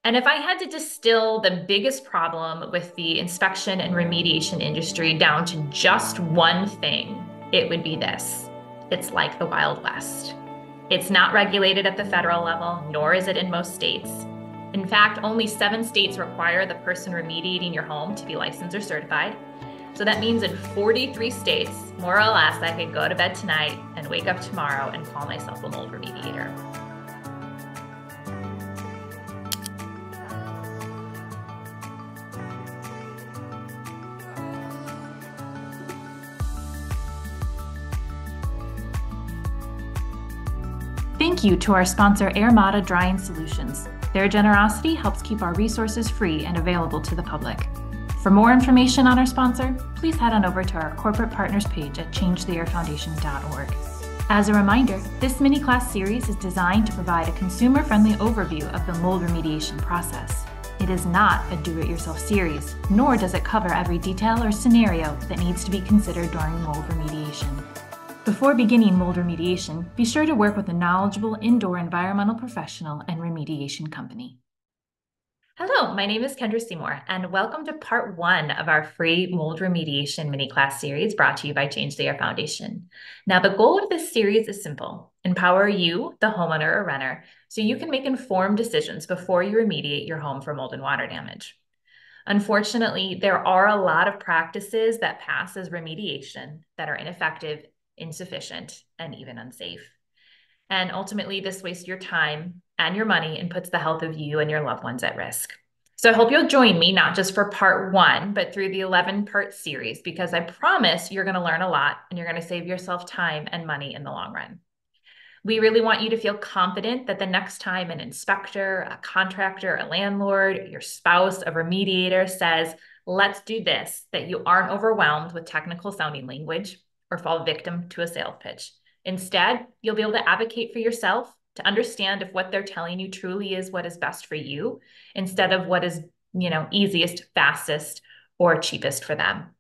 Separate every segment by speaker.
Speaker 1: And if I had to distill the biggest problem with the inspection and remediation industry down to just one thing, it would be this. It's like the Wild West. It's not regulated at the federal level, nor is it in most states. In fact, only 7 states require the person remediating your home to be licensed or certified. So that means in 43 states, more or less, I could go to bed tonight and wake up tomorrow and call myself a mold remediator. Thank you to our sponsor, Armada Drying Solutions. Their generosity helps keep our resources free and available to the public. For more information on our sponsor, please head on over to our corporate partners page at changetheairfoundation.org. As a reminder, this mini class series is designed to provide a consumer-friendly overview of the mold remediation process. It is not a do-it-yourself series, nor does it cover every detail or scenario that needs to be considered during mold remediation. Before beginning mold remediation, be sure to work with a knowledgeable indoor environmental professional and remediation company. Hello, my name is Kendra Seymour, and welcome to part 1 of our free mold remediation mini class series brought to you by Change the Air Foundation. Now, the goal of this series is simple: empower you, the homeowner or renter, so you can make informed decisions before you remediate your home for mold and water damage. Unfortunately, there are a lot of practices that pass as remediation that are ineffective, insufficient, and even unsafe. And ultimately, this wastes your time and your money and puts the health of you and your loved ones at risk. So I hope you'll join me, not just for part 1, but through the 11-part series, because I promise you're going to learn a lot and you're going to save yourself time and money in the long run. We really want you to feel confident that the next time an inspector, a contractor, a landlord, your spouse, a remediator says, "Let's do this," that you aren't overwhelmed with technical sounding language or fall victim to a sales pitch. Instead, you'll be able to advocate for yourself, to understand if what they're telling you truly is what is best for you, instead of what is, easiest, fastest, or cheapest for them.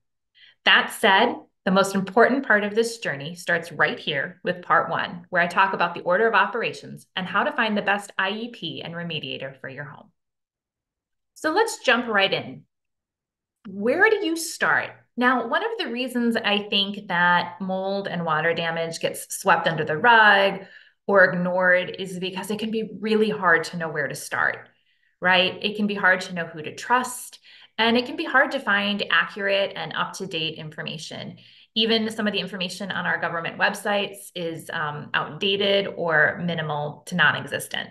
Speaker 1: That said, the most important part of this journey starts right here with part 1, where I talk about the order of operations and how to find the best IEP and remediator for your home. So let's jump right in. Where do you start? Now, one of the reasons I think that mold and water damage gets swept under the rug or ignored is because it can be really hard to know where to start, right? It can be hard to know who to trust, and it can be hard to find accurate and up-to-date information. Even some of the information on our government websites is outdated or minimal to non-existent.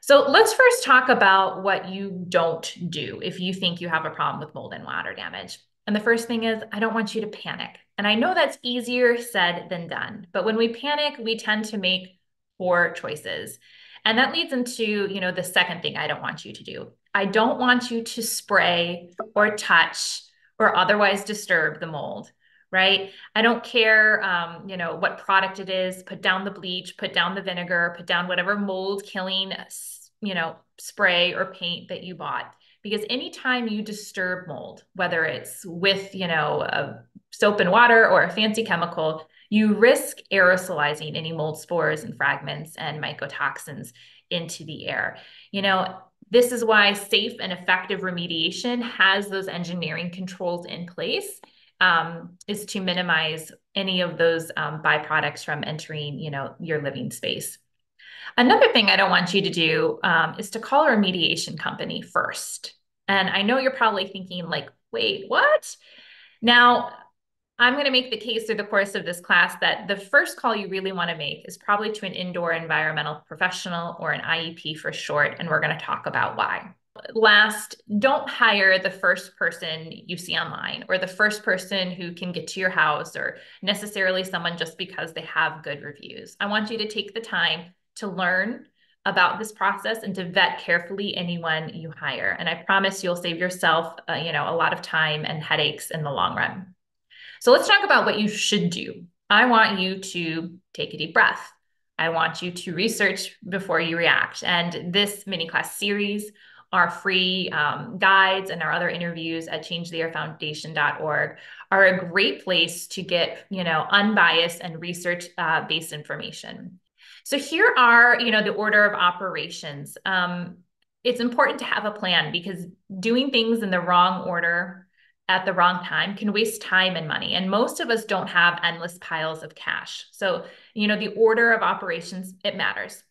Speaker 1: So let's first talk about what you don't do if you think you have a problem with mold and water damage. And the first thing is, I don't want you to panic. And I know that's easier said than done, but when we panic, we tend to make poor choices. And that leads into, the second thing I don't want you to do. I don't want you to spray or touch or otherwise disturb the mold, right? I don't care, what product it is. Put down the bleach, put down the vinegar, put down whatever mold killing, spray or paint that you bought. Because anytime you disturb mold, whether it's with, a soap and water or a fancy chemical, you risk aerosolizing any mold spores and fragments and mycotoxins into the air. This is why safe and effective remediation has those engineering controls in place, is to minimize any of those byproducts from entering, your living space. Another thing I don't want you to do is to call a remediation company first. And I know you're probably thinking like, wait, what? Now, I'm going to make the case through the course of this class that the first call you really want to make is probably to an indoor environmental professional, or an IEP for short, and we're going to talk about why. Last, don't hire the first person you see online or the first person who can get to your house, or necessarily someone just because they have good reviews. I want you to take the time to learn about this process and to vet carefully anyone you hire. And I promise you'll save yourself, a lot of time and headaches in the long run. So let's talk about what you should do. I want you to take a deep breath. I want you to research before you react. And this mini class series, our free guides, and our other interviews at changetheairfoundation.org are a great place to get, unbiased and research-based information. So here are, the order of operations. it's important to have a plan because doing things in the wrong order at the wrong time can waste time and money. And most of us don't have endless piles of cash. So, the order of operations, it matters.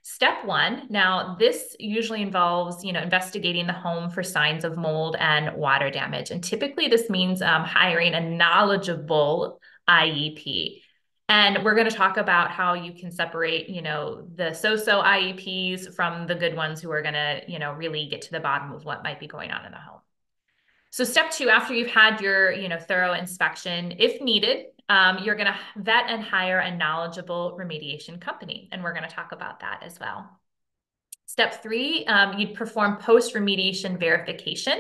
Speaker 1: Step one, now this usually involves, investigating the home for signs of mold and water damage. And typically this means hiring a knowledgeable IEP. And we're going to talk about how you can separate, the so-so IEPs from the good ones who are going to, really get to the bottom of what might be going on in the home. So step two, after you've had your, thorough inspection, if needed, you're going to vet and hire a knowledgeable remediation company. And we're going to talk about that as well. Step three, you'd perform post-remediation verification.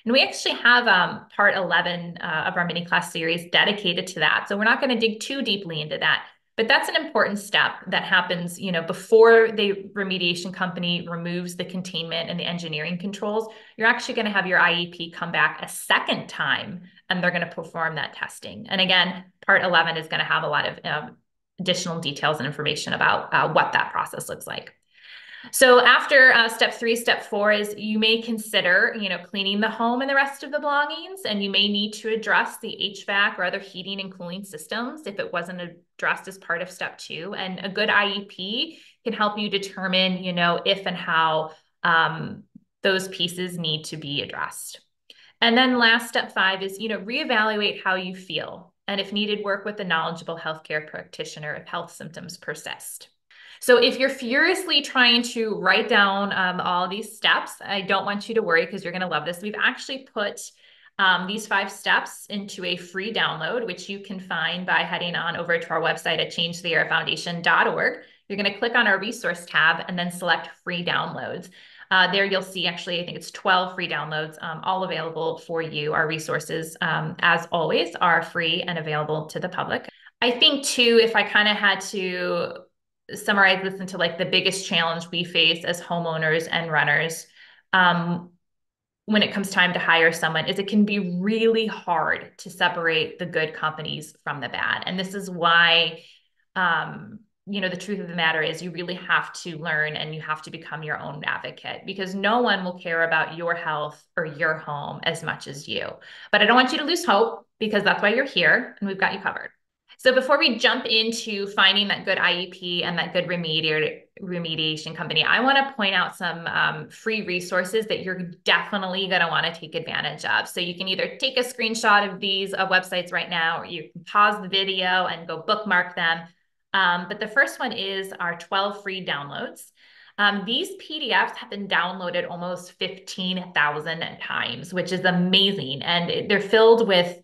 Speaker 1: And we actually have part 11 of our mini class series dedicated to that. So we're not going to dig too deeply into that. But that's an important step that happens, before the remediation company removes the containment and the engineering controls. You're actually going to have your IEP come back a second time, and they're going to perform that testing. And again, part 11 is going to have a lot of additional details and information about what that process looks like. So after step three, step four is you may consider, cleaning the home and the rest of the belongings, and you may need to address the HVAC or other heating and cooling systems if it wasn't addressed as part of step two. And a good IEP can help you determine, if and how those pieces need to be addressed. And then last step five is, reevaluate how you feel. And if needed, work with a knowledgeable healthcare practitioner if health symptoms persist. So if you're furiously trying to write down all these steps, I don't want you to worry because you're going to love this. We've actually put these 5 steps into a free download, which you can find by heading on over to our website at changetheairfoundation.org. You're going to click on our resource tab and then select free downloads. There you'll see actually, I think it's 12 free downloads, all available for you. Our resources, as always, are free and available to the public. I think too, if I kind of had to summarize this into like the biggest challenge we face as homeowners and renters when it comes time to hire someone is it can be really hard to separate the good companies from the bad. And this is why, the truth of the matter is you really have to learn and you have to become your own advocate because no one will care about your health or your home as much as you. But I don't want you to lose hope because that's why you're here and we've got you covered. So before we jump into finding that good IEP and that good remediation company, I want to point out some free resources that you're definitely going to want to take advantage of. So you can either take a screenshot of these websites right now, or you can pause the video and go bookmark them. But the first one is our 12 free downloads. These PDFs have been downloaded almost 15,000 times, which is amazing. And they're filled with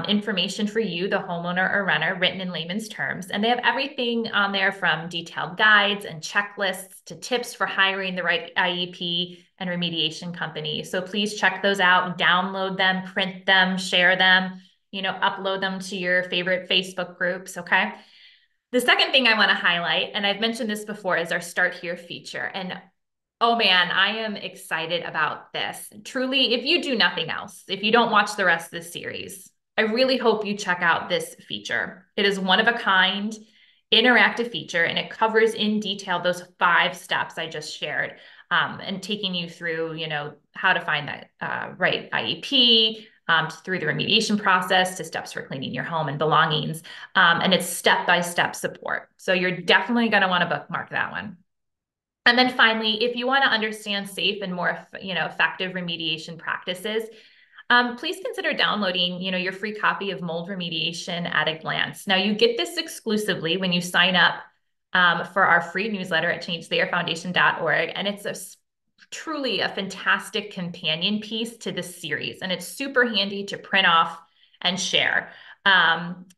Speaker 1: information for you, the homeowner or renter, written in layman's terms. And they have everything on there from detailed guides and checklists to tips for hiring the right IEP and remediation company. So please check those out, download them, print them, share them, upload them to your favorite Facebook groups, okay? The second thing I want to highlight, and I've mentioned this before, is our Start Here feature. And oh man, I am excited about this. Truly, if you do nothing else, if you don't watch the rest of this series, I really hope you check out this feature. It is one of a kind, interactive feature, and it covers in detail those 5 steps I just shared, and taking you through, how to find that right IEP, through the remediation process to steps for cleaning your home and belongings. And it's step-by-step support. So you're definitely going to want to bookmark that one. And then finally, if you want to understand safe and more, effective remediation practices, please consider downloading, your free copy of Mold Remediation at a Glance. Now, you get this exclusively when you sign up for our free newsletter at changetheairfoundation.org, and it's truly a fantastic companion piece to this series, and it's super handy to print off and share.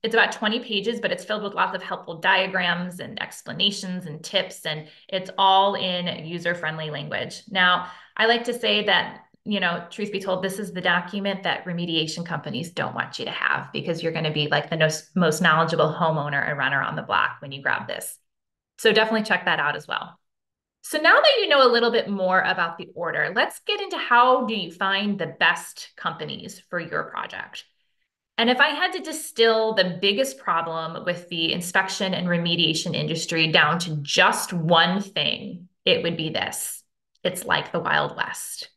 Speaker 1: It's about 20 pages, but it's filled with lots of helpful diagrams and explanations and tips, and it's all in user-friendly language. Now, I like to say that, truth be told, this is the document that remediation companies don't want you to have because you're going to be like the most knowledgeable homeowner and renter on the block when you grab this. So definitely check that out as well. So now that you know a little bit more about the order, let's get into how do you find the best companies for your project. And if I had to distill the biggest problem with the inspection and remediation industry down to just one thing, it would be this: It's like the Wild West.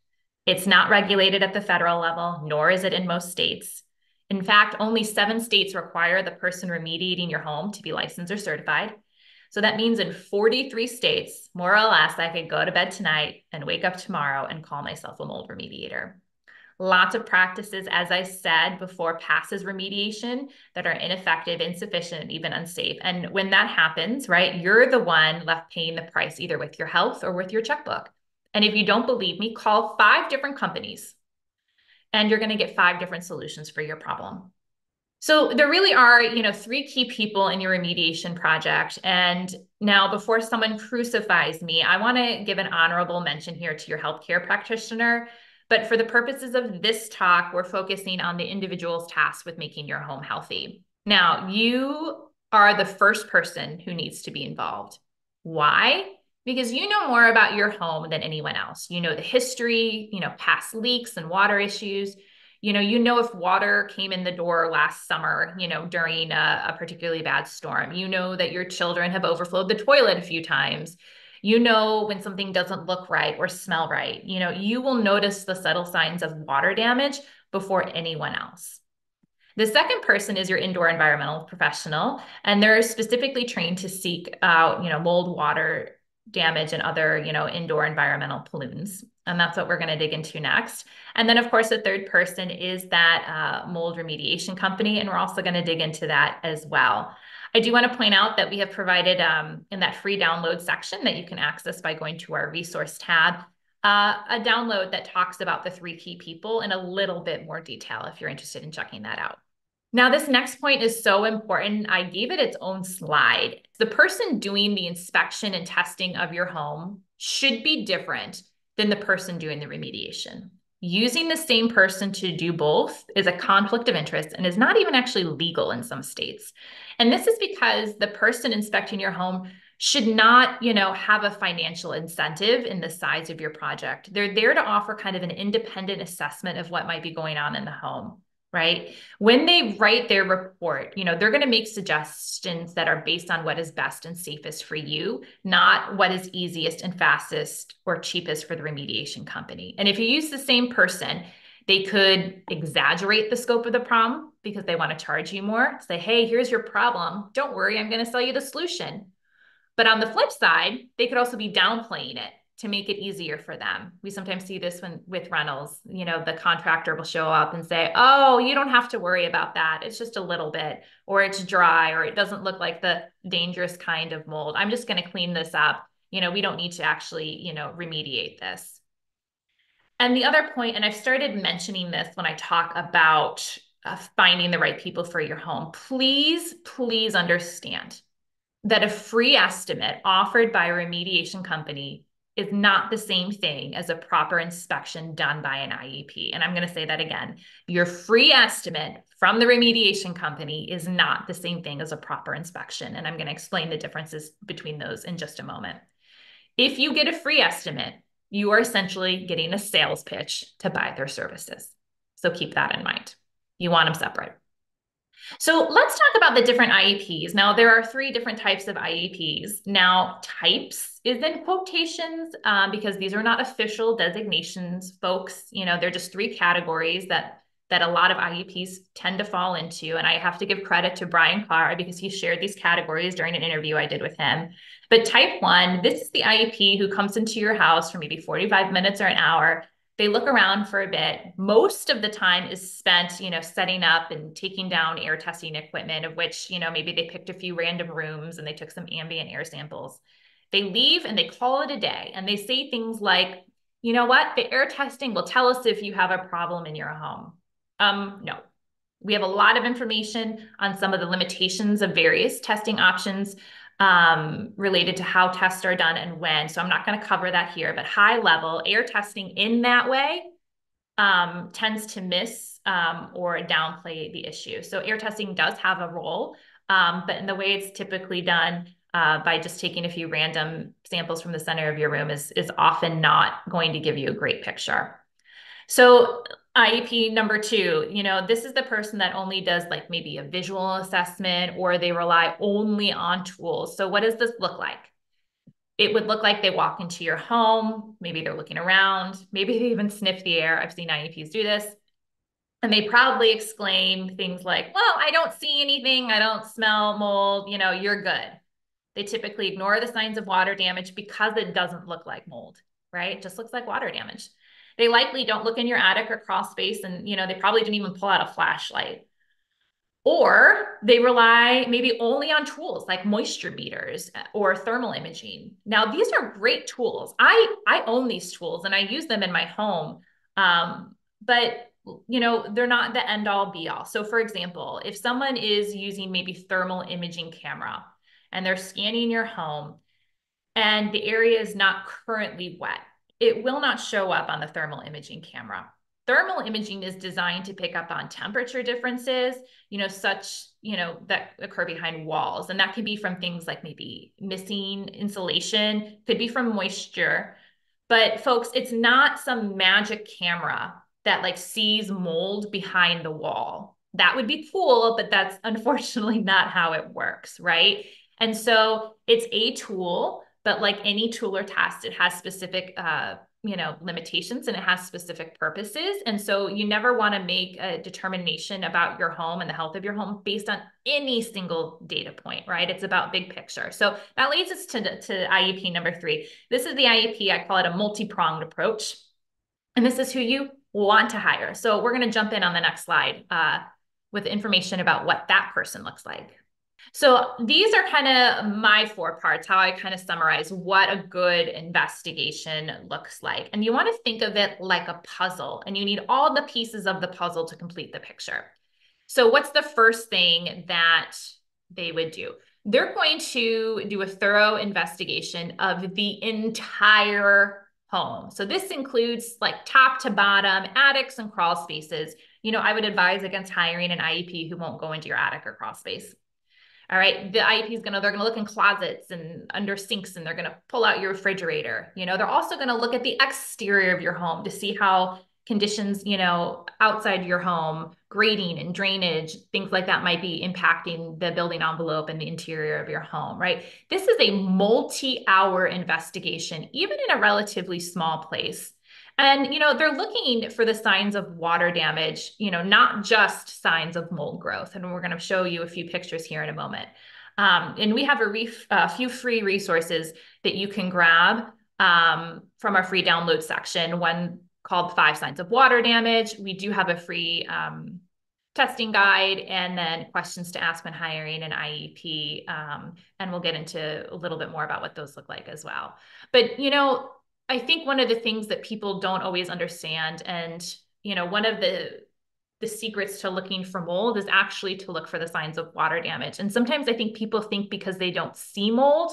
Speaker 1: It's not regulated at the federal level, nor is it in most states. In fact, only 7 states require the person remediating your home to be licensed or certified. So that means in 43 states, more or less, I could go to bed tonight and wake up tomorrow and call myself a mold remediator. Lots of practices, as I said before, passes remediation that are ineffective, insufficient, even unsafe. And when that happens, right, you're the one left paying the price, either with your health or with your checkbook. And if you don't believe me, call 5 different companies and you're going to get 5 different solutions for your problem. So there really are, 3 key people in your remediation project. And now, before someone crucifies me, I want to give an honorable mention here to your healthcare practitioner. But for the purposes of this talk, we're focusing on the individual's task with making your home healthy. Now, you are the first person who needs to be involved. Why? Because you know more about your home than anyone else. You know the history, past leaks and water issues. You know if water came in the door last summer, during a particularly bad storm. You know that your children have overflowed the toilet a few times. You know when something doesn't look right or smell right. You will notice the subtle signs of water damage before anyone else. The second person is your indoor environmental professional, and they're specifically trained to seek out, mold, water damage, and other, indoor environmental pollutants. And that's what we're going to dig into next. And then, of course, the third person is that mold remediation company, and we're also going to dig into that as well. I do want to point out that we have provided in that free download section that you can access by going to our resource tab, a download that talks about the 3 key people in a little bit more detail if you're interested in checking that out. Now, this next point is so important. I gave it its own slide. The person doing the inspection and testing of your home should be different than the person doing the remediation. Using the same person to do both is a conflict of interest and is not even actually legal in some states. And this is because the person inspecting your home should not, have a financial incentive in the size of your project. They're there to offer kind of an independent assessment of what might be going on in the home. Right? When they write their report, they're going to make suggestions that are based on what is best and safest for you, not what is easiest and fastest or cheapest for the remediation company. And if you use the same person, they could exaggerate the scope of the problem because they want to charge you more. Say, hey, here's your problem. Don't worry, I'm going to sell you the solution. But on the flip side, they could also be downplaying it to make it easier for them. We sometimes see this with rentals. The contractor will show up and say, oh, you don't have to worry about that. It's just a little bit, or it's dry, or it doesn't look like the dangerous kind of mold. I'm just going to clean this up. We don't need to actually, remediate this. And the other point, and I've started mentioning this when I talk about finding the right people for your home, please, please understand that a free estimate offered by a remediation company is not the same thing as a proper inspection done by an IEP. And I'm going to say that again. Your free estimate from the remediation company is not the same thing as a proper inspection. And I'm going to explain the differences between those in just a moment. If you get a free estimate, you are essentially getting a sales pitch to buy their services. So keep that in mind. You want them separate. So let's talk about the different IEPs. Now, there are 3 different types of IEPs. Now, types is in quotations because these are not official designations, folks. They're just 3 categories that a lot of IEPs tend to fall into. And I have to give credit to Brian Carr because he shared these categories during an interview I did with him. But type 1, this is the IEP who comes into your house for maybe 45 minutes or an hour. They look around for a bit. Most of the time is spent, setting up and taking down air testing equipment, of which, maybe they picked a few random rooms and they took some ambient air samples. They leave and they call it a day. And they say things like, you know what? The air testing will tell us if you have a problem in your home. No. We have a lot of information on some of the limitations of various testing options related to how tests are done and when. So I'm not going to cover that here, but high level air testing in that way tends to miss or downplay the issue. So air testing does have a role, but in the way it's typically done by just taking a few random samples from the center of your room is often not going to give you a great picture. So IEP number 2, this is the person that only does like maybe a visual assessment, or they rely only on tools. So what does this look like? It would look like they walk into your home. Maybe they're looking around. Maybe they even sniff the air. I've seen IEPs do this. And they proudly exclaim things like, well, I don't see anything. I don't smell mold. You're good. They typically ignore the signs of water damage because it doesn't look like mold, right? It just looks like water damage. They likely don't look in your attic or crawl space, and they probably didn't even pull out a flashlight. Or they rely maybe only on tools like moisture meters or thermal imaging. Now, these are great tools. I own these tools and I use them in my home. But they're not the end all be all. So for example, if someone is using maybe thermal imaging camera and they're scanning your home and the area is not currently wet, it will not show up on the thermal imaging camera. Thermal imaging is designed to pick up on temperature differences, that occur behind walls. And that could be from things like maybe missing insulation, could be from moisture. But folks, it's not some magic camera that like sees mold behind the wall. That would be cool, but that's unfortunately not how it works, right? And so it's a tool, but like any tool or test, it has specific limitations and it has specific purposes. And so you never want to make a determination about your home and the health of your home based on any single data point, right? It's about big picture. So that leads us to IEP number 3. This is the IEP. I call it a multi-pronged approach. And this is who you want to hire. So we're going to jump in on the next slide with information about what that person looks like. So these are kind of my 4 parts, how I kind of summarize what a good investigation looks like. And you want to think of it like a puzzle, and you need all the pieces of the puzzle to complete the picture. So what's the first thing that they would do? They're going to do a thorough investigation of the entire home. So this includes like top to bottom, attics and crawl spaces. I would advise against hiring an IEP who won't go into your attic or crawl space. All right, the IEP is they're gonna look in closets and under sinks, and they're gonna pull out your refrigerator. They're also gonna look at the exterior of your home to see how conditions, outside your home, grading and drainage, things like that might be impacting the building envelope and the interior of your home, right? This is a multi-hour investigation, even in a relatively small place. And, they're looking for the signs of water damage, not just signs of mold growth. And we're going to show you a few pictures here in a moment. And we have a few free resources that you can grab from our free download section, one called 5 Signs of Water Damage. We do have a free testing guide, and then questions to ask when hiring an IEP. And we'll get into a little bit more about what those look like as well. But, I think one of the things that people don't always understand, and one of the secrets to looking for mold is actually to look for the signs of water damage. And sometimes I think people think because they don't see mold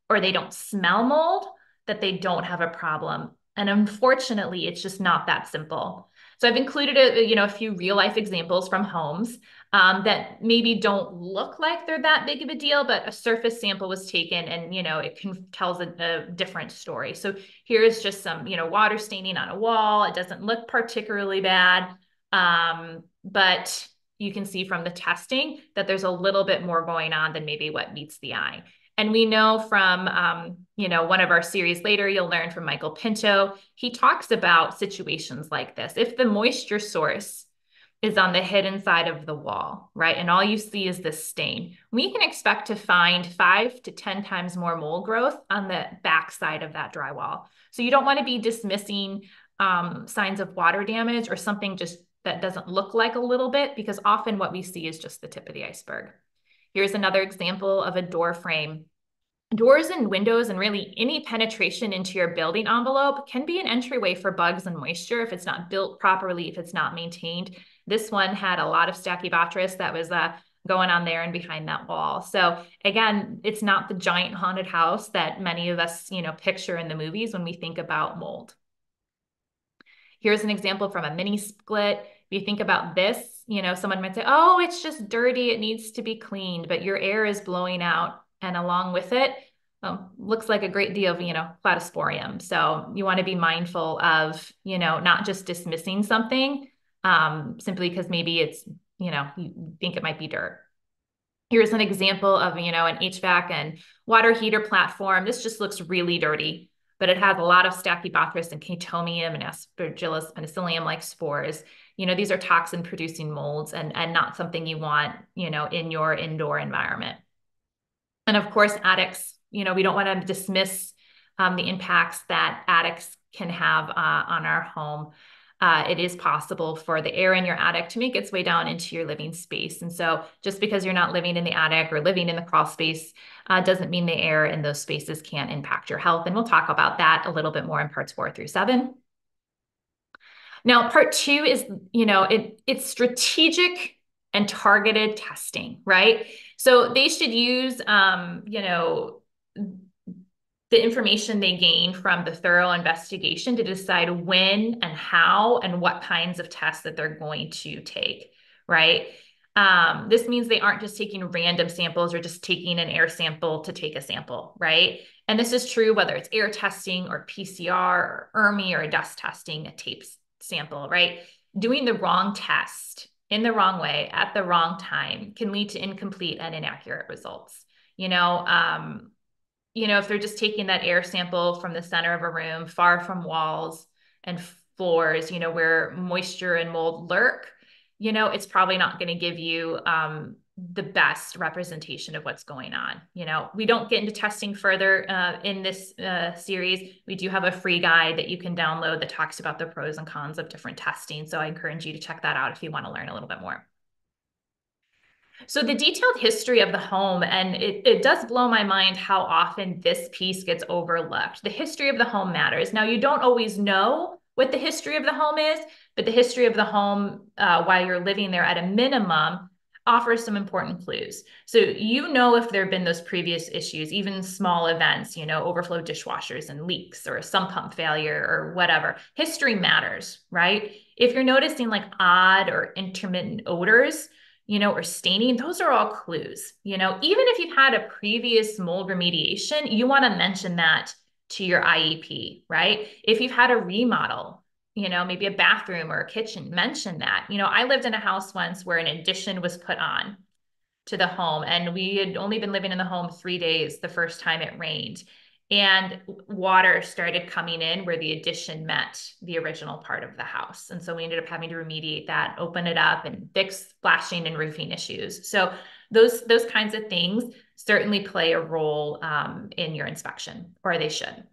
Speaker 1: or they don't smell mold that they don't have a problem. And unfortunately, it's just not that simple. So I've included a few real life examples from homes that maybe don't look like they're that big of a deal, but a surface sample was taken and, it tells a different story. So here's just some, water staining on a wall. It doesn't look particularly bad, but you can see from the testing that there's a little bit more going on than maybe what meets the eye. And we know from, one of our series later, you'll learn from Michael Pinto, he talks about situations like this. If the moisture source is on the hidden side of the wall, right, and all you see is this stain, we can expect to find 5 to 10 times more mold growth on the back side of that drywall. So you don't want to be dismissing signs of water damage or something just that doesn't look like a little bit, because often what we see is just the tip of the iceberg. Here's another example of a door frame. Doors and windows and really any penetration into your building envelope can be an entryway for bugs and moisture if it's not built properly, if it's not maintained. This one had a lot of Stachybotrys that was going on there and behind that wall. So again, it's not the giant haunted house that many of us, picture in the movies when we think about mold. Here's an example from a mini split. If you think about this, someone might say, oh, it's just dirty, it needs to be cleaned, but your air is blowing out. And along with it, looks like a great deal of, cladosporium. So you want to be mindful of, not just dismissing something simply because maybe it's, you think it might be dirt. Here's an example of, an HVAC and water heater platform. This just looks really dirty, but it has a lot of Stachybotrys and Chaetomium and Aspergillus penicillium-like spores. These are toxin-producing molds and not something you want, in your indoor environment. And of course, attics, we don't want to dismiss the impacts that attics can have on our home. It is possible for the air in your attic to make its way down into your living space. And so just because you're not living in the attic or living in the crawl space doesn't mean the air in those spaces can't impact your health. And we'll talk about that a little bit more in parts 4 through 7. Now, part 2 is, it's strategic and targeted testing, right? So they should use, the information they gain from the thorough investigation to decide when and how and what kinds of tests that they're going to take, right? This means they aren't just taking random samples or just taking an air sample to take a sample, right? And this is true whether it's air testing or PCR or ERMI or dust testing, a tape sample, right? Doing the wrong test in the wrong way at the wrong time can lead to incomplete and inaccurate results. If they're just taking that air sample from the center of a room, far from walls and floors, where moisture and mold lurk, it's probably not going to give you the best representation of what's going on. We don't get into testing further in this series. We do have a free guide that you can download that talks about the pros and cons of different testing. So I encourage you to check that out if you want to learn a little bit more. So the detailed history of the home, and it does blow my mind how often this piece gets overlooked. The history of the home matters. Now, you don't always know what the history of the home is, but the history of the home while you're living there at a minimum offers some important clues. So if there have been those previous issues, even small events, overflow dishwashers and leaks or a sump pump failure or whatever. History matters, right? If you're noticing like odd or intermittent odors, or staining, those are all clues. Even if you've had a previous mold remediation, you want to mention that to your IEP, right? If you've had a remodel, maybe a bathroom or a kitchen, mention that. I lived in a house once where an addition was put on to the home, and we had only been living in the home 3 days the first time it rained. And water started coming in where the addition met the original part of the house. And so we ended up having to remediate that, open it up, and fix splashing and roofing issues. So those kinds of things certainly play a role in your inspection, or they should.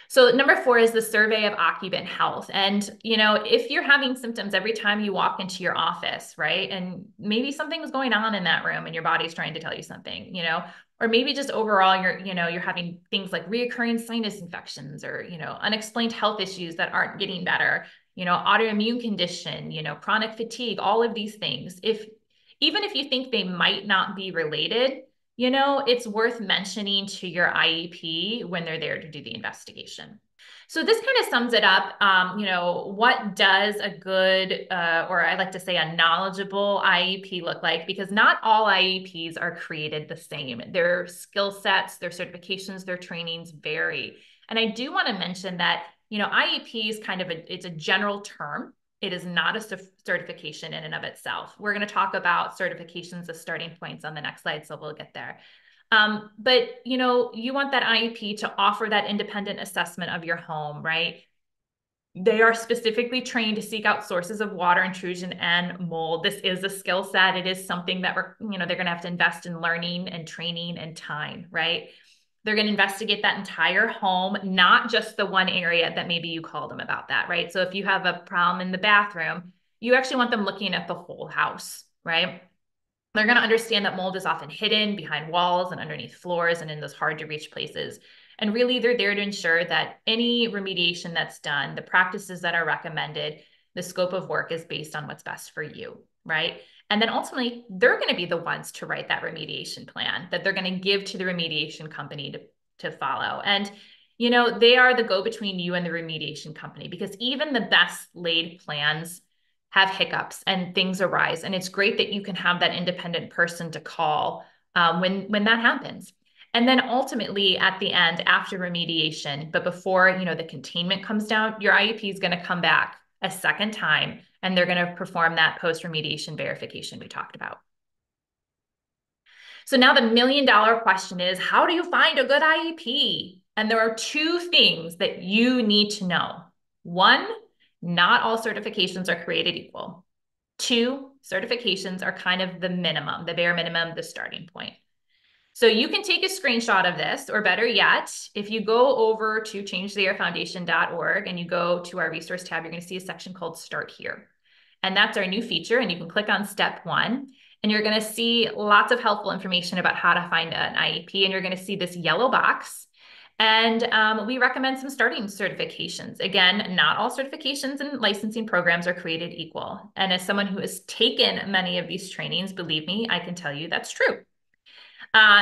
Speaker 1: So number 4 is the survey of occupant health. And, if you're having symptoms every time you walk into your office, right? And maybe something's going on in that room and your body's trying to tell you something, or maybe just overall you're having things like reoccurring sinus infections or, unexplained health issues that aren't getting better, autoimmune condition, chronic fatigue, all of these things. Even if you think they might not be related, it's worth mentioning to your IEP when they're there to do the investigation. So this kind of sums it up. What does a good, or I like to say a knowledgeable IEP look like? Because not all IEPs are created the same. Their skill sets, their certifications, their trainings vary. And I do want to mention that, IEP is it's a general term. It is not a certification in and of itself. We're going to talk about certifications as starting points on the next slide, so we'll get there. But you want that IEP to offer that independent assessment of your home, right? They are specifically trained to seek out sources of water intrusion and mold. This is a skill set. It is something that they're going to have to invest in learning and training and time, right? They're going to investigate that entire home, not just the one area that maybe you called them about that, right? So if you have a problem in the bathroom, you actually want them looking at the whole house, right? They're going to understand that mold is often hidden behind walls and underneath floors and in those hard to reach places. And really, they're there to ensure that any remediation that's done, the practices that are recommended, the scope of work is based on what's best for you, right? And then ultimately, they're going to be the ones to write that remediation plan that they're going to give to the remediation company to follow. And, they are the go-between you and the remediation company, because even the best laid plans have hiccups and things arise. And it's great that you can have that independent person to call when that happens. And then ultimately at the end, after remediation, but before, the containment comes down, your IEP is going to come back a second time, and they're going to perform that post-remediation verification we talked about. So now the million-dollar question is, how do you find a good IEP? And there are two things that you need to know. One, not all certifications are created equal. Two, certifications are kind of the minimum, the bare minimum, the starting point. So you can take a screenshot of this, or better yet, if you go over to changetheairfoundation.org and you go to our resource tab, you're going to see a section called Start Here. And that's our new feature. And you can click on step 1, and you're going to see lots of helpful information about how to find an IEP. And you're going to see this yellow box. And we recommend some starting certifications. Again, not all certifications and licensing programs are created equal. And as someone who has taken many of these trainings, believe me, I can tell you that's true.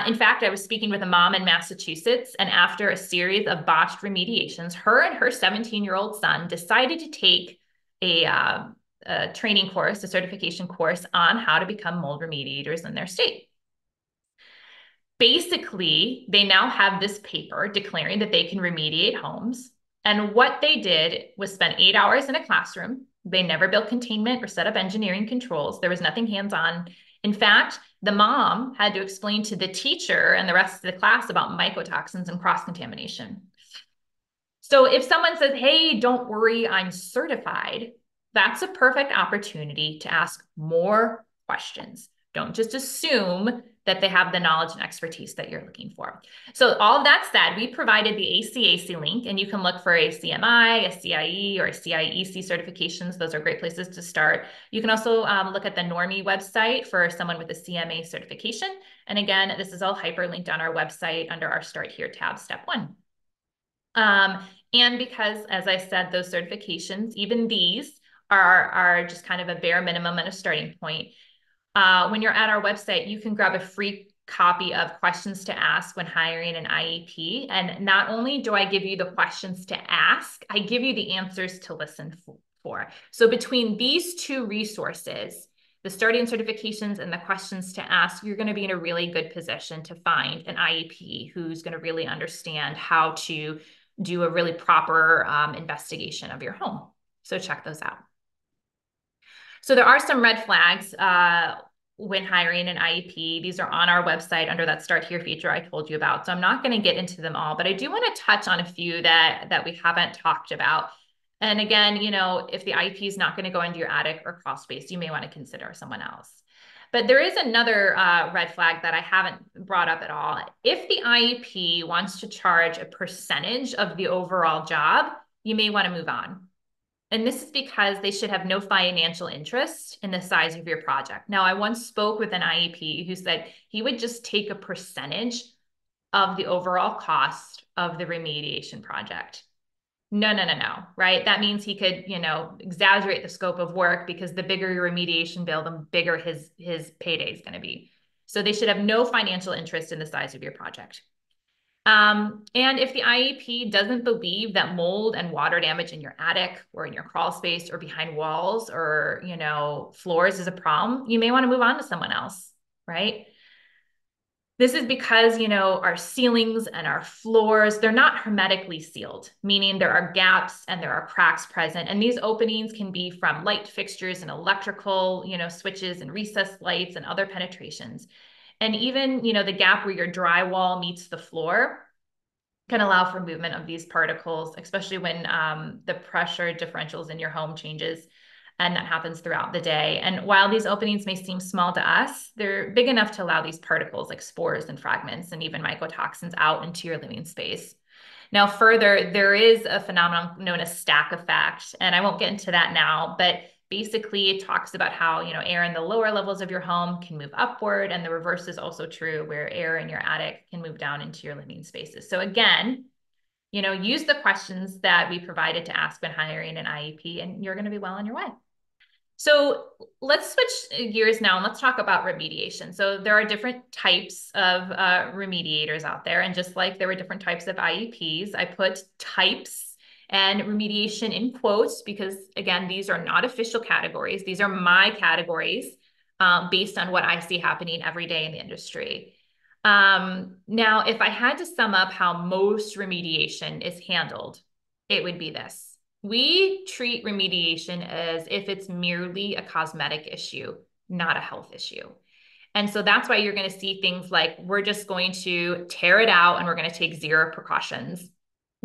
Speaker 1: In fact, I was speaking with a mom in Massachusetts, and after a series of botched remediations, her and her 17-year-old son decided to take a training course, a certification course on how to become mold remediators in their state. Basically, they now have this paper declaring that they can remediate homes. And what they did was spend 8 hours in a classroom. They never built containment or set up engineering controls. There was nothing hands-on. In fact, the mom had to explain to the teacher and the rest of the class about mycotoxins and cross-contamination. So if someone says, hey, don't worry, I'm certified, that's a perfect opportunity to ask more questions. Don't just assume that they have the knowledge and expertise that you're looking for. So all of that said, we provided the ACAC link, and you can look for a CMI, a CIE, or a CIEC certifications. Those are great places to start. You can also look at the Normie website for someone with a CMA certification. And again, this is all hyperlinked on our website under our Start Here tab, step 1. And because, as I said, those certifications, even these are just kind of a bare minimum and a starting point. When you're at our website, you can grab a free copy of questions to ask when hiring an IEP. And not only do I give you the questions to ask, I give you the answers to listen for. So between these two resources, the starting certifications and the questions to ask, you're going to be in a really good position to find an IEP who's going to really understand how to do a really proper investigation of your home. So check those out. So there are some red flags when hiring an IEP. These are on our website under that Start Here feature I told you about. So I'm not going to get into them all, but I do want to touch on a few that we haven't talked about. And again, you know, if the IEP is not going to go into your attic or crawl space, you may want to consider someone else. But there is another red flag that I haven't brought up at all. If the IEP wants to charge a percentage of the overall job, you may want to move on. And this is because they should have no financial interest in the size of your project. Now, I once spoke with an IEP who said he would just take a percentage of the overall cost of the remediation project. No, right? That means he could, you know, exaggerate the scope of work, because the bigger your remediation bill, the bigger his payday is going to be. So they should have no financial interest in the size of your project. And if the IEP doesn't believe that mold and water damage in your attic or in your crawl space or behind walls or, you know, floors is a problem, you may want to move on to someone else, right? This is because, you know, our ceilings and our floors, they're not hermetically sealed, meaning there are gaps and there are cracks present. And these openings can be from light fixtures and electrical, you know, switches and recessed lights and other penetrations. And even, you know, the gap where your drywall meets the floor can allow for movement of these particles, especially when the pressure differentials in your home changes. And that happens throughout the day. And while these openings may seem small to us, they're big enough to allow these particles like spores and fragments and even mycotoxins out into your living space. Now, further, there is a phenomenon known as stack effect, and I won't get into that now, but basically it talks about how, you know, air in the lower levels of your home can move upward, and the reverse is also true, where air in your attic can move down into your living spaces. So again, you know, use the questions that we provided to ask when hiring an IEP, and you're going to be well on your way. So let's switch gears now and let's talk about remediation. So there are different types of remediators out there. And just like there were different types of IEPs, I put types and remediation in quotes because, again, these are not official categories. These are my categories based on what I see happening every day in the industry. Now, if I had to sum up how most remediation is handled, it would be this. We treat remediation as if it's merely a cosmetic issue, not a health issue. And so that's why you're going to see things like, we're just going to tear it out and we're going to take zero precautions.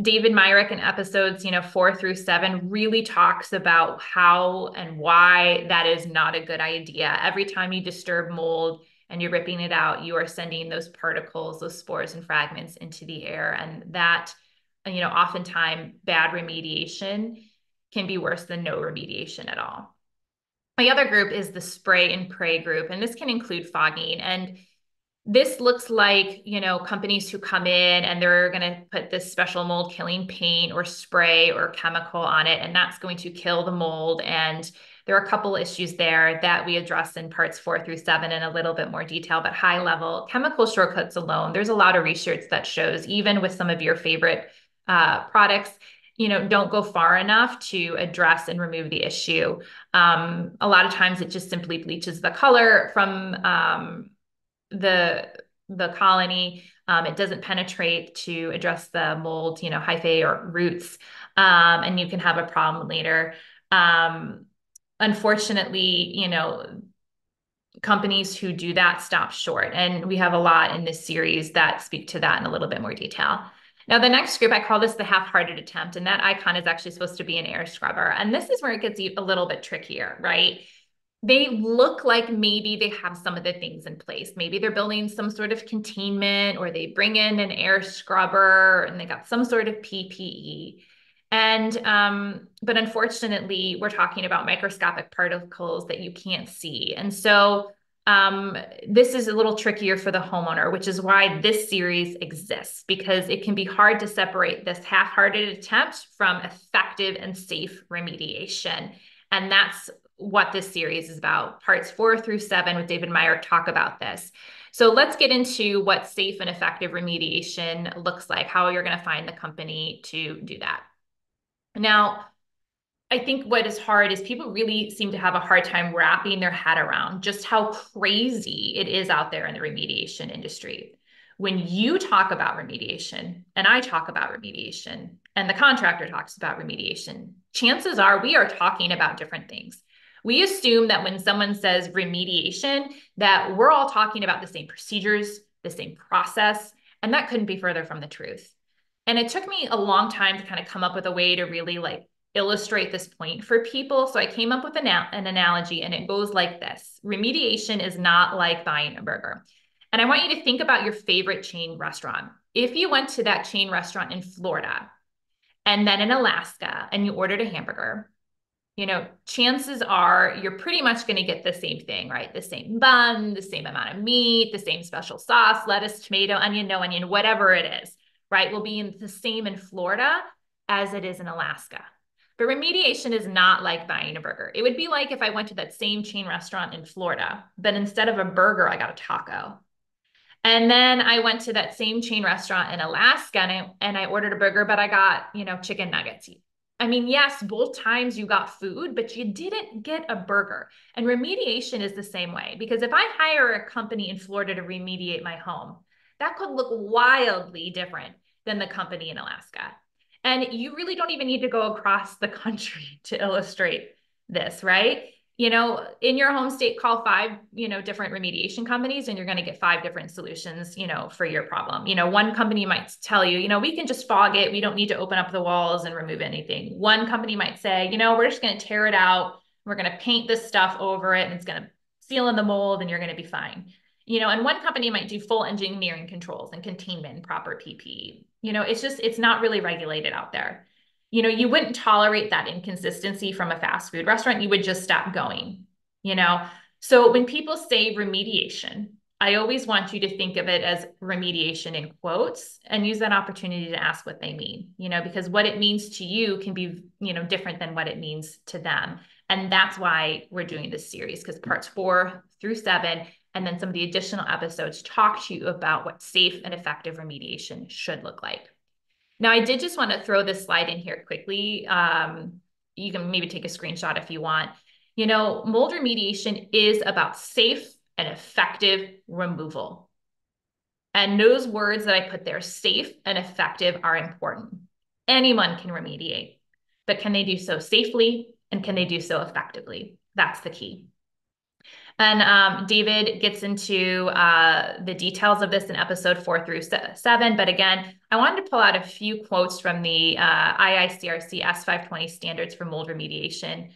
Speaker 1: David Myrick in episodes, 4 through 7 really talks about how and why that is not a good idea. Every time you disturb mold and you're ripping it out, you are sending those particles, those spores and fragments into the air. And that, oftentimes bad remediation can be worse than no remediation at all. My other group is the spray and pray group, and this can include fogging. And this looks like, companies who come in and they're going to put this special mold killing paint or spray or chemical on it, and that's going to kill the mold. And there are a couple issues there that we address in parts 4 through 7 in a little bit more detail, but high level chemical shortcuts alone, there's a lot of research that shows even with some of your favorite products, don't go far enough to address and remove the issue. A lot of times it just simply bleaches the color from the colony. It doesn't penetrate to address the mold, hyphae or roots, and you can have a problem later. Unfortunately, companies who do that stop short, and we have a lot in this series that speak to that in a little bit more detail. Now, the next group, I call this the half-hearted attempt, and that icon is actually supposed to be an air scrubber. And this is where it gets a little bit trickier, right? They look like maybe they have some of the things in place. Maybe they're building some sort of containment, or they bring in an air scrubber and they got some sort of PPE. But unfortunately, we're talking about microscopic particles that you can't see. And so this is a little trickier for the homeowner, which is why this series exists, because it can be hard to separate this half-hearted attempt from effective and safe remediation. And that's what this series is about. Parts 4 through 7 with David Myrick talk about this. So let's get into what safe and effective remediation looks like, how you're going to find the company to do that. Now, I think what is hard is people really seem to have a hard time wrapping their head around just how crazy it is out there in the remediation industry. When you talk about remediation, and I talk about remediation, and the contractor talks about remediation, chances are we are talking about different things. We assume that when someone says remediation, that we're all talking about the same procedures, the same process, and that couldn't be further from the truth. And it took me a long time to kind of come up with a way to really illustrate this point for people. So I came up with an analogy, and it goes like this. Remediation is not like buying a burger. And I want you to think about your favorite chain restaurant. If you went to that chain restaurant in Florida and then in Alaska and you ordered a hamburger, chances are you're pretty much going to get the same thing, right? The same bun, the same amount of meat, the same special sauce, lettuce, tomato, onion, no onion, whatever it is, right? Will be the same in Florida as it is in Alaska. But remediation is not like buying a burger. It would be like if I went to that same chain restaurant in Florida, but instead of a burger, I got a taco. And then I went to that same chain restaurant in Alaska and I ordered a burger, but I got, chicken nuggets. I mean, yes, both times you got food, but you didn't get a burger. And remediation is the same way, because if I hire a company in Florida to remediate my home, that could look wildly different than the company in Alaska. And you really don't even need to go across the country to illustrate this, right? In your home state, call 5, different remediation companies, and you're going to get 5 different solutions, for your problem. One company might tell you, we can just fog it. We don't need to open up the walls and remove anything. One company might say, we're just going to tear it out. We're going to paint this stuff over it, and it's going to seal in the mold, and you're going to be fine. And one company might do full engineering controls and containment and proper PPE. It's not really regulated out there. You wouldn't tolerate that inconsistency from a fast food restaurant. You would just stop going, So when people say remediation, I always want you to think of it as remediation in quotes and use that opportunity to ask what they mean, because what it means to you can be, different than what it means to them. And that's why we're doing this series, because parts 4 through 7 and then some of the additional episodes talk to you about what safe and effective remediation should look like. Now, I did just want to throw this slide in here quickly. You can maybe take a screenshot if you want. Mold remediation is about safe and effective removal. And those words that I put there, safe and effective, are important. Anyone can remediate, but can they do so safely, and can they do so effectively? That's the key. And David gets into the details of this in episode 4 through 7. But again, I wanted to pull out a few quotes from the IICRC S520 standards for mold remediation,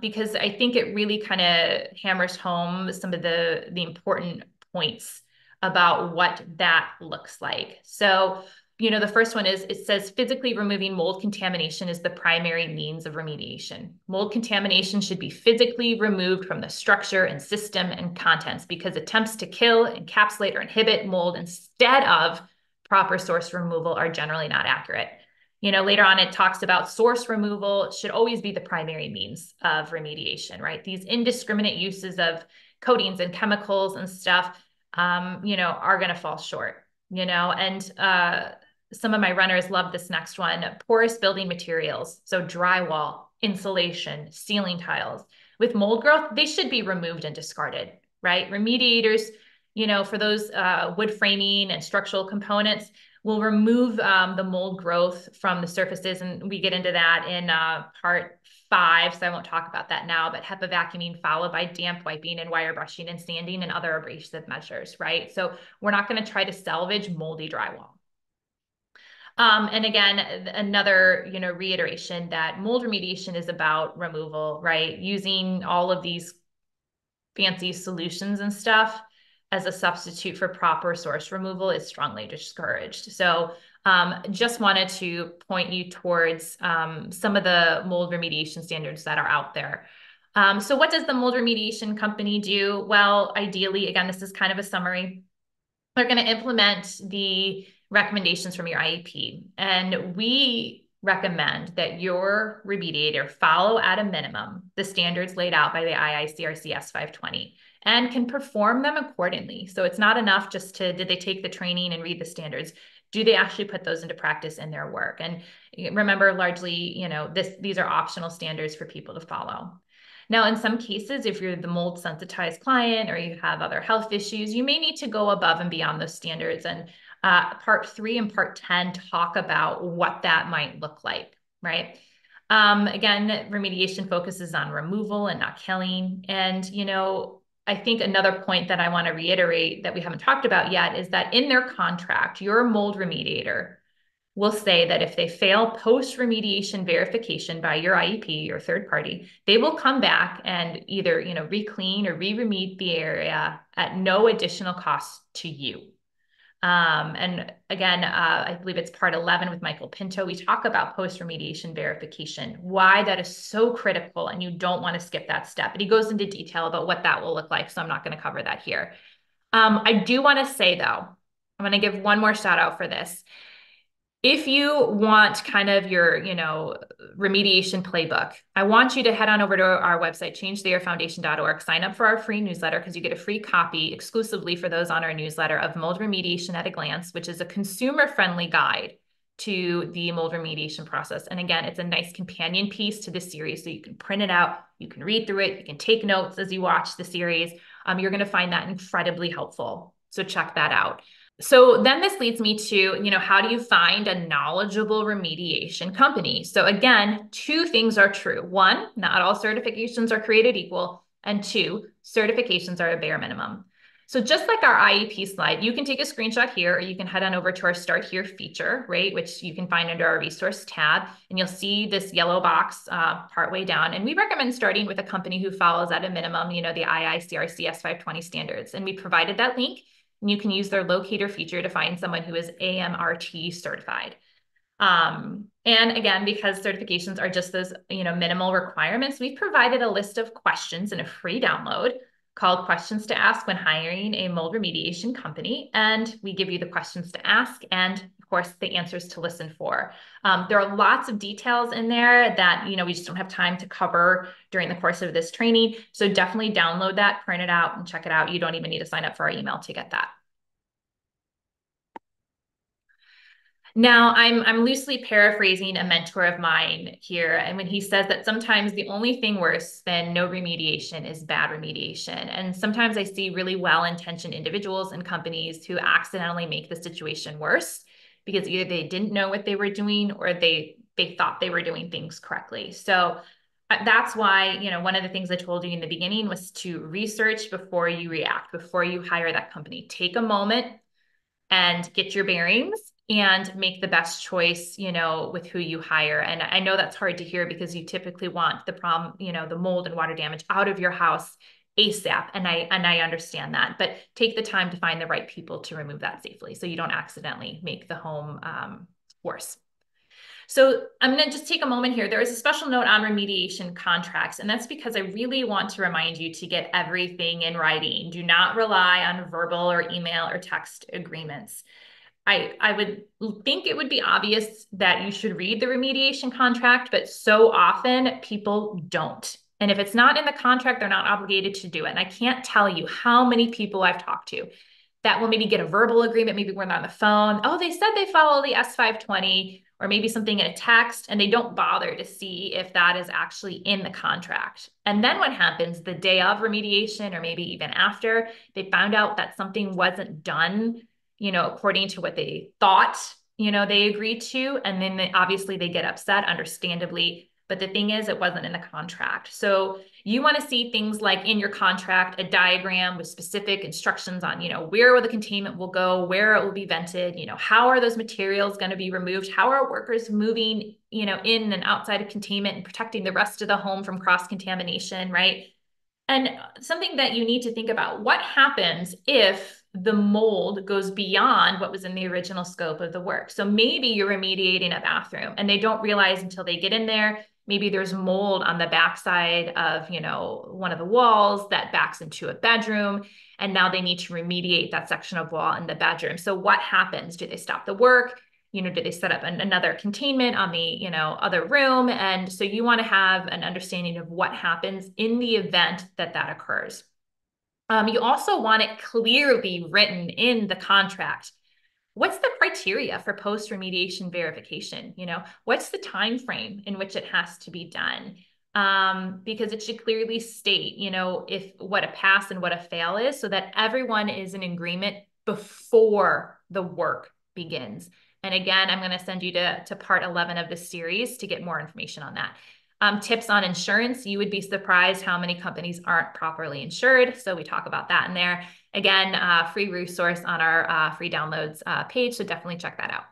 Speaker 1: because I think it really kind of hammers home some of the important points about what that looks like. So, the first one is it says physically removing mold contamination is the primary means of remediation. Mold contamination should be physically removed from the structure and system and contents because attempts to kill, encapsulate, or inhibit mold instead of proper source removal are generally not accurate. Later on, it talks about source removal should always be the primary means of remediation, right? These indiscriminate uses of coatings and chemicals and stuff, are going to fall short, and some of my runners love this next one: porous building materials. So drywall, insulation, ceiling tiles. With mold growth, they should be removed and discarded, right? Remediators, for those wood framing and structural components, will remove the mold growth from the surfaces. And we get into that in part 5, so I won't talk about that now, but HEPA vacuuming followed by damp wiping and wire brushing and sanding and other abrasive measures, right? So we're not going to try to salvage moldy drywall. And again, another, reiteration that mold remediation is about removal, right? Using all of these fancy solutions and stuff as a substitute for proper source removal is strongly discouraged. So just wanted to point you towards some of the mold remediation standards that are out there. So what does the mold remediation company do? Well, ideally, again, this is kind of a summary. They're going to implement the recommendations from your IEP. And we recommend that your remediator follow at a minimum the standards laid out by the IICRC S520 and can perform them accordingly. So it's not enough just to, did they take the training and read the standards? Do they actually put those into practice in their work? And remember, largely, these are optional standards for people to follow. Now, in some cases, if you're the mold sensitized client or you have other health issues, you may need to go above and beyond those standards. And part 3 and part 10 talk about what that might look like, right? Again, remediation focuses on removal and not killing. And, I think another point that I want to reiterate that we haven't talked about yet is that in their contract, your mold remediator will say that if they fail post-remediation verification by your IEP or third party, they will come back and either, re-clean or re-remediate the area at no additional cost to you. And again, I believe it's part 11 with Michael Pinto. We talk about post-remediation verification, why that is so critical, and you don't want to skip that step. But he goes into detail about what that will look like, so I'm not going to cover that here. I do want to say, though, I'm going to give one more shout out for this. If you want kind of your, remediation playbook, I want you to head on over to our website, changetheairfoundation.org, sign up for our free newsletter because you get a free copy exclusively for those on our newsletter of Mold Remediation at a Glance, which is a consumer-friendly guide to the mold remediation process. And again, it's a nice companion piece to this series. So you can print it out, you can read through it, you can take notes as you watch the series. You're going to find that incredibly helpful. So check that out. So then this leads me to, how do you find a knowledgeable remediation company? So again, 2 things are true. 1, not all certifications are created equal. And 2, certifications are a bare minimum. So just like our IEP slide, you can take a screenshot here, or you can head on over to our Start Here feature, right, which you can find under our resource tab, and you'll see this yellow box partway down. And we recommend starting with a company who follows at a minimum, the IICRC S520 standards. And we provided that link. And you can use their locator feature to find someone who is AMRT certified. And again, because certifications are just those, minimal requirements, we've provided a list of questions in a free download called Questions to Ask When Hiring a Mold Remediation Company. And we give you the questions to ask and, of course, the answers to listen for. There are lots of details in there that, we just don't have time to cover during the course of this training. So definitely download that, print it out, and check it out. You don't even need to sign up for our email to get that. Now, I'm loosely paraphrasing a mentor of mine here, and when he says that sometimes the only thing worse than no remediation is bad remediation. And sometimes I see really well-intentioned individuals and companies who accidentally make the situation worse because either they didn't know what they were doing or they thought they were doing things correctly. So that's why, one of the things I told you in the beginning was to research before you react, before you hire that company. Take a moment and get your bearings and make the best choice, with who you hire. And I know that's hard to hear because you typically want the problem, the mold and water damage out of your house ASAP. And I understand that, but take the time to find the right people to remove that safely so you don't accidentally make the home worse. So I'm going to just take a moment here. There is a special note on remediation contracts, and that's because I really want to remind you to get everything in writing. Do not rely on verbal or email or text agreements. I would think it would be obvious that you should read the remediation contract, but so often people don't. And if it's not in the contract, they're not obligated to do it. And I can't tell you how many people I've talked to that will maybe get a verbal agreement, maybe when they're on the phone. Oh, they said they follow the S520, or maybe something in a text, and they don't bother to see if that is actually in the contract. And then what happens the day of remediation, or maybe even after, they found out that something wasn't done, according to what they thought, they agreed to. And then obviously they get upset, understandably. But the thing is, it wasn't in the contract. So you want to see things like in your contract, a diagram with specific instructions on, where the containment will go, where it will be vented, how are those materials going to be removed? How are workers moving, in and outside of containment and protecting the rest of the home from cross-contamination, right? And something that you need to think about, what happens if the mold goes beyond what was in the original scope of the work? So maybe you're remediating a bathroom and they don't realize until they get in there, maybe there's mold on the backside of, one of the walls that backs into a bedroom. And now they need to remediate that section of wall in the bedroom. So what happens? Do they stop the work? Do they set up another containment on the, other room? And so you want to have an understanding of what happens in the event that that occurs. You also want it clearly written in the contract. What's the criteria for post-remediation verification? What's the time frame in which it has to be done? Because it should clearly state, if what a pass and what a fail is, so that everyone is in agreement before the work begins. And again, I'm going to send you to part 11 of this series to get more information on that. Tips on insurance. You would be surprised how many companies aren't properly insured. So we talk about that in there. Again, free resource on our free downloads page. So definitely check that out.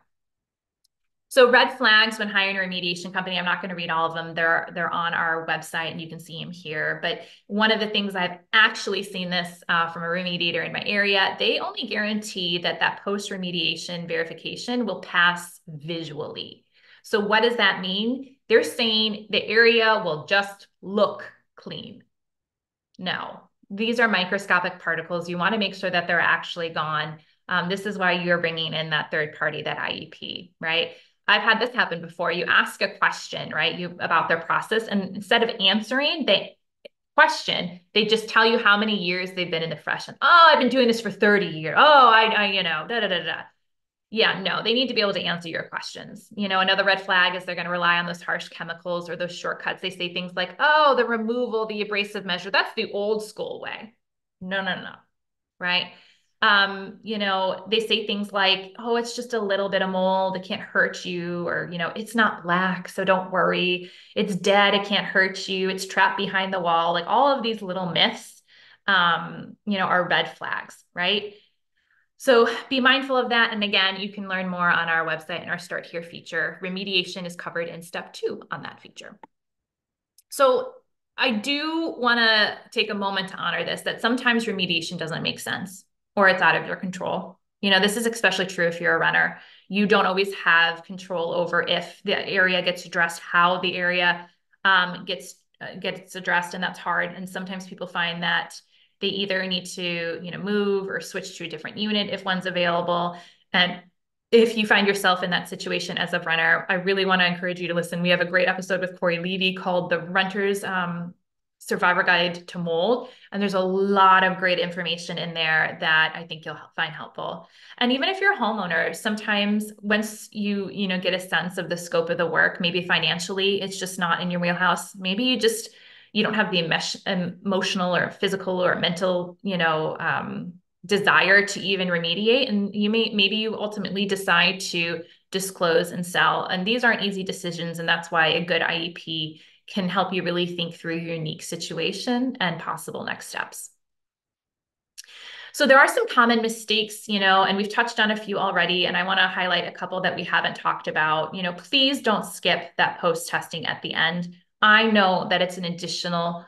Speaker 1: So red flags when hiring a remediation company, I'm not going to read all of them. They're on our website and you can see them here. But one of the things I've actually seen this from a remediator in my area, they only guarantee that post-remediation verification will pass visually. So what does that mean? They're saying the area will just look clean. No, these are microscopic particles. You want to make sure that they're actually gone. This is why you're bringing in that third party, that IEP, right? I've had this happen before. You ask a question, right, about their process, and instead of answering, they just tell you how many years they've been in the profession. Oh, I've been doing this for 30 years. Oh, I da da da da. Yeah, no, they need to be able to answer your questions. Another red flag is they're going to rely on those harsh chemicals or those shortcuts. They say things like, oh, the removal, the abrasive measure, that's the old school way. No, right? They say things like, oh, it's just a little bit of mold. It can't hurt you. Or, it's not black, so don't worry. It's dead. It can't hurt you. It's trapped behind the wall. Like all of these little myths, are red flags, right? So be mindful of that. And again, you can learn more on our website and our Start Here feature. Remediation is covered in step 2 on that feature. So I do want to take a moment to honor this, that sometimes remediation doesn't make sense or it's out of your control. This is especially true if you're a renter. You don't always have control over if the area gets addressed, how the area gets addressed, and that's hard. And sometimes people find that they either need to, move or switch to a different unit if one's available. And if you find yourself in that situation as a renter, I really want to encourage you to listen. We have a great episode with Corey Levy called The Renter's Survivor Guide to Mold. And there's a lot of great information in there that I think you'll find helpful. And even if you're a homeowner, sometimes once you get a sense of the scope of the work, maybe financially, it's just not in your wheelhouse. Maybe you don't have the emotional or physical or mental, desire to even remediate. And maybe you ultimately decide to disclose and sell. And these aren't easy decisions. And that's why a good IEP can help you really think through your unique situation and possible next steps. So there are some common mistakes, and we've touched on a few already, and I want to highlight a couple that we haven't talked about. Please don't skip that post-testing at the end. I know that it's an additional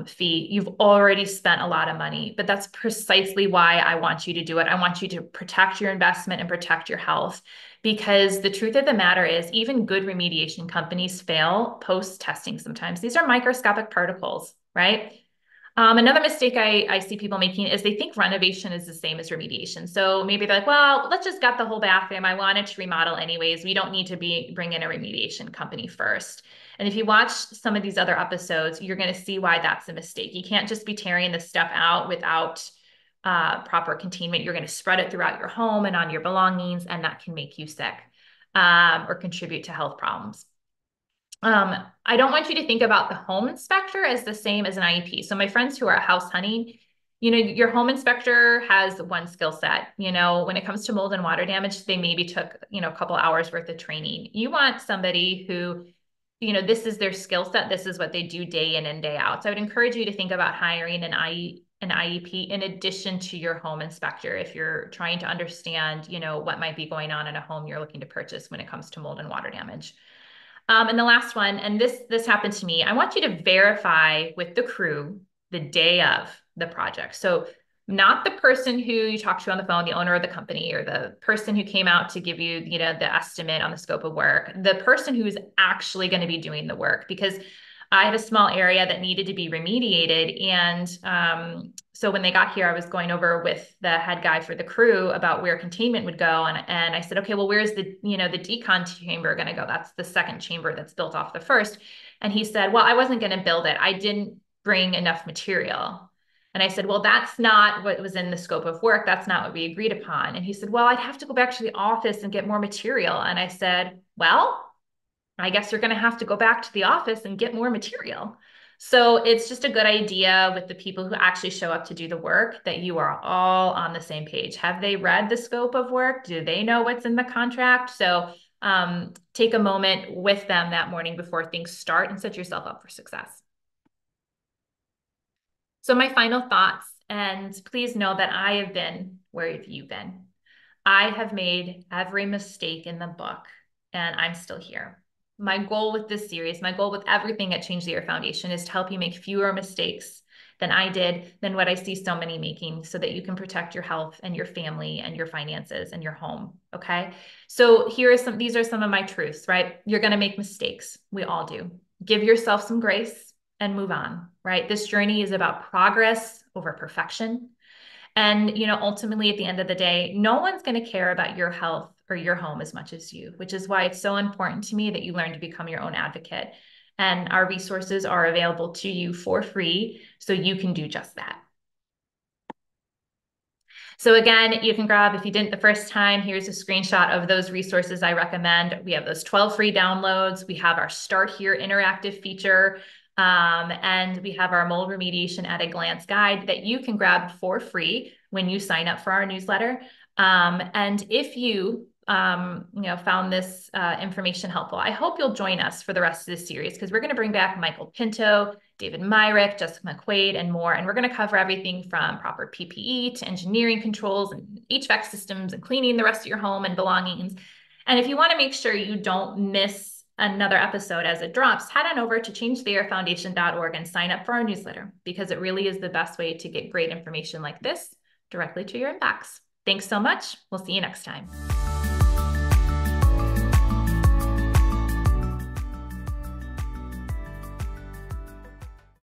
Speaker 1: fee. You've already spent a lot of money, but that's precisely why I want you to do it. I want you to protect your investment and protect your health, because the truth of the matter is even good remediation companies fail post-testing sometimes. These are microscopic particles, right? Another mistake I see people making is they think renovation is the same as remediation. So maybe they're like, well, let's just gut the whole bathroom. I wanted to remodel anyways. We don't need to bring in a remediation company first. And if you watch some of these other episodes, you're going to see why that's a mistake. You can't just be tearing this stuff out without proper containment. You're going to spread it throughout your home and on your belongings, and that can make you sick or contribute to health problems. I don't want you to think about the home inspector as the same as an IEP. So my friends who are house hunting, your home inspector has one skill set. When it comes to mold and water damage, they maybe took, a couple hours worth of training. You want somebody who, this is their skill set. This is what they do day in and day out. So I would encourage you to think about hiring an IEP in addition to your home inspector if you're trying to understand, what might be going on in a home you're looking to purchase when it comes to mold and water damage. And the last one, and this happened to me, I want you to verify with the crew the day of the project. So not the person who you talked to on the phone, the owner of the company, or the person who came out to give you, the estimate on the scope of work, the person who's actually going to be doing the work, because I had a small area that needed to be remediated. And so when they got here, I was going over with the head guy for the crew about where containment would go. And I said, okay, well, where's the decon chamber going to go? That's the second chamber that's built off the first. And he said, well, I wasn't going to build it. I didn't bring enough material. And I said, well, that's not what was in the scope of work. That's not what we agreed upon. And he said, well, I'd have to go back to the office and get more material. And I said, well, I guess you're going to have to go back to the office and get more material. So it's just a good idea with the people who actually show up to do the work that you are all on the same page. Have they read the scope of work? Do they know what's in the contract? So take a moment with them that morning before things start and set yourself up for success. So my final thoughts, and please know that I have been where have you been. I have made every mistake in the book, and I'm still here. My goal with this series, my goal with everything at Change the Air Foundation is to help you make fewer mistakes than I did, than what I see so many making, so that you can protect your health and your family and your finances and your home, okay? So these are some of my truths, right? You're gonna make mistakes, we all do. Give yourself some grace and move on, right? This journey is about progress over perfection. And, ultimately at the end of the day, no one's going to care about your health or your home as much as you, which is why it's so important to me that you learn to become your own advocate. And our resources are available to you for free, so you can do just that. So again, you can grab, if you didn't the first time, here's a screenshot of those resources I recommend. We have those 12 free downloads. We have our Start Here interactive feature. And we have our mold remediation at a glance guide that you can grab for free when you sign up for our newsletter. And if you, found this information helpful, I hope you'll join us for the rest of this series, because we're going to bring back Michael Pinto, David Myrick, Jessica McQuaid, and more. And we're going to cover everything from proper PPE to engineering controls and HVAC systems and cleaning the rest of your home and belongings. And if you want to make sure you don't miss another episode as it drops, head on over to changetheairfoundation.org and sign up for our newsletter, because it really is the best way to get great information like this directly to your inbox. Thanks so much. We'll see you next time.